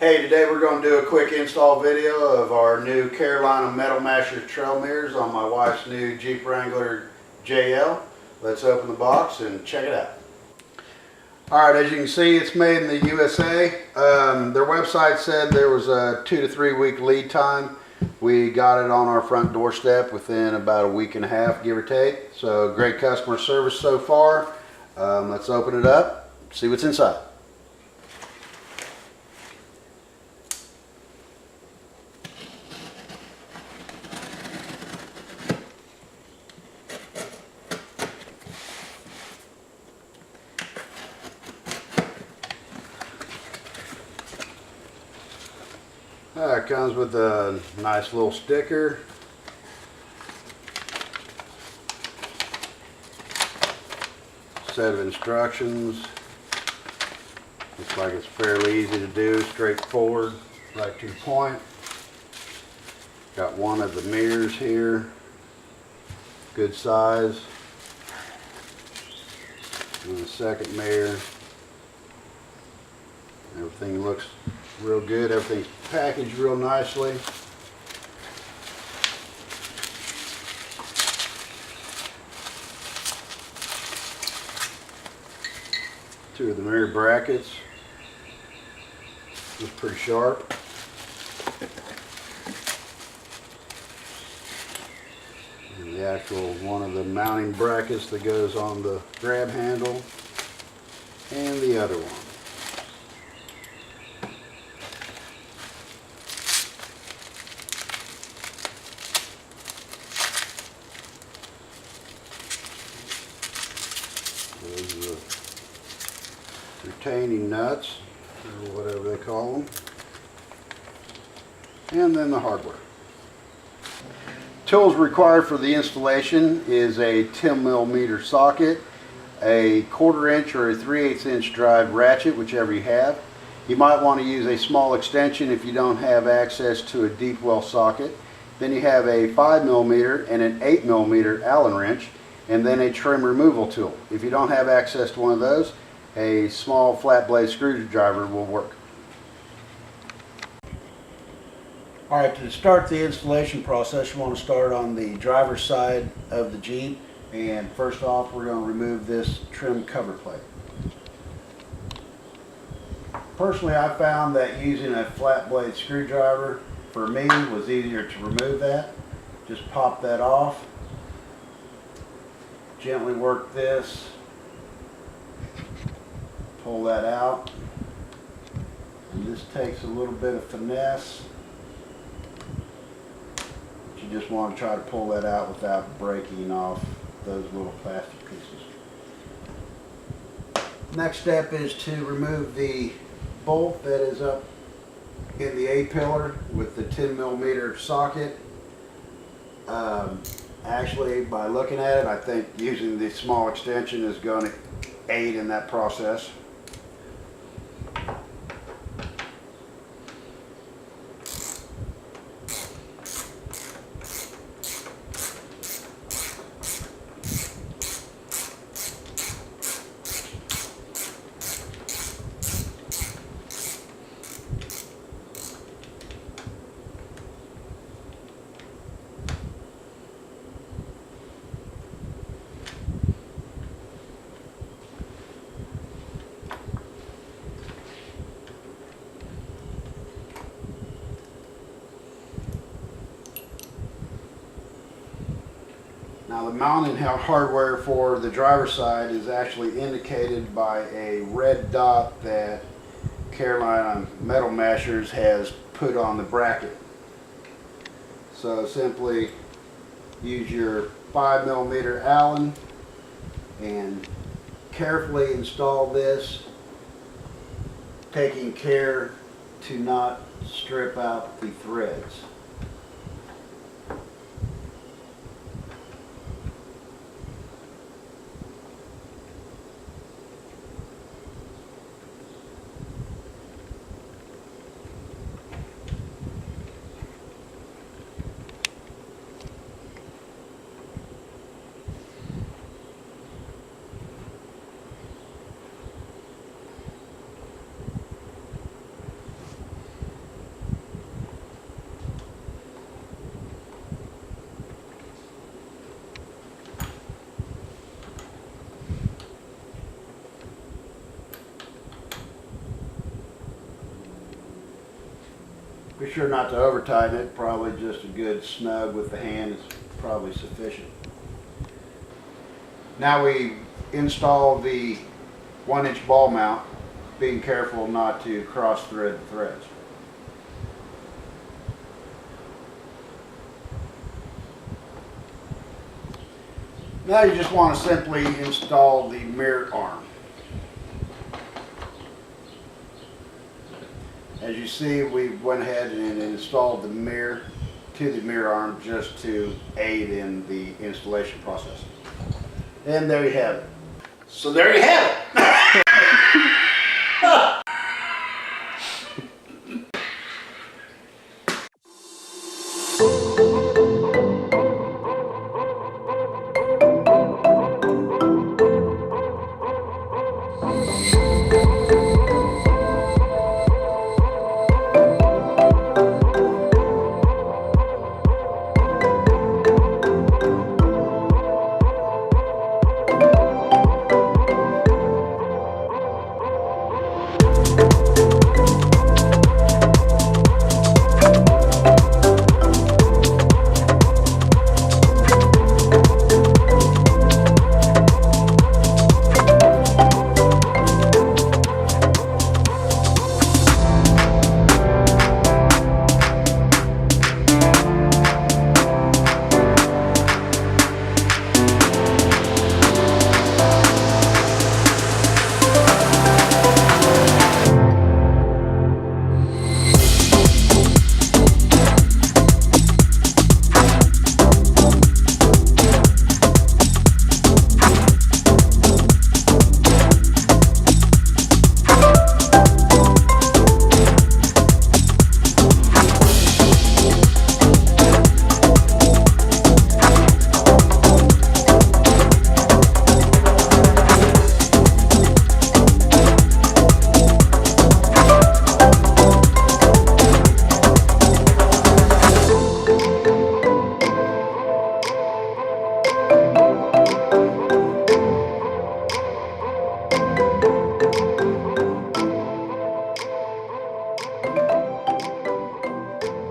Hey, today we're going to do a quick install video of our new Carolina Metal Mashers trail mirrors on my wife's new Jeep Wrangler JL. Let's open the box and check it out. Alright, as you can see, it's made in the USA. Their website said there was a 2 to 3 week lead time. We got it on our front doorstep within about a week and a half, give or take. So great customer service so far. Let's open it up, see what's inside. It comes with a nice little sticker. Set of instructions. Looks like it's fairly easy to do, straightforward, right to the point. Got one of the mirrors here, good size. And the second mirror. Everything looks real good. Everything's packaged real nicely. Two of the mirror brackets. Looks pretty sharp. And the actual one of the mounting brackets that goes on the grab handle. And the other one. Those are the retaining nuts, or whatever they call them. And then the hardware. Tools required for the installation is a 10mm socket, a 1/4 inch or a 3/8 inch drive ratchet, whichever you have. You might want to use a small extension if you don't have access to a deep well socket. Then you have a 5mm and an 8mm Allen wrench, and then a trim removal tool. If you don't have access to one of those, a small flat blade screwdriver will work. Alright, to start the installation process, you want to start on the driver's side of the Jeep, and first off we're going to remove this trim cover plate. Personally, I found that using a flat blade screwdriver for me was easier to remove that. Just pop that off. Gently work this, pull that out, and this takes a little bit of finesse. But you just want to try to pull that out without breaking off those little plastic pieces. Next step is to remove the bolt that is up in the A-pillar with the 10mm socket. Actually, by looking at it, I think using the small extension is going to aid in that process. Now the mounting hardware for the driver's side is actually indicated by a red dot that Carolina Metal Mashers has put on the bracket. So simply use your 5mm Allen and carefully install this, taking care to not strip out the threads. Be sure not to over tighten it, probably just a good snug with the hand is probably sufficient. Now we install the 1-inch ball mount, being careful not to cross thread the threads. Now you just want to simply install the mirror arm. As you see, we went ahead and installed the mirror to the mirror arm just to aid in the installation process. And there you have it. So there you have it.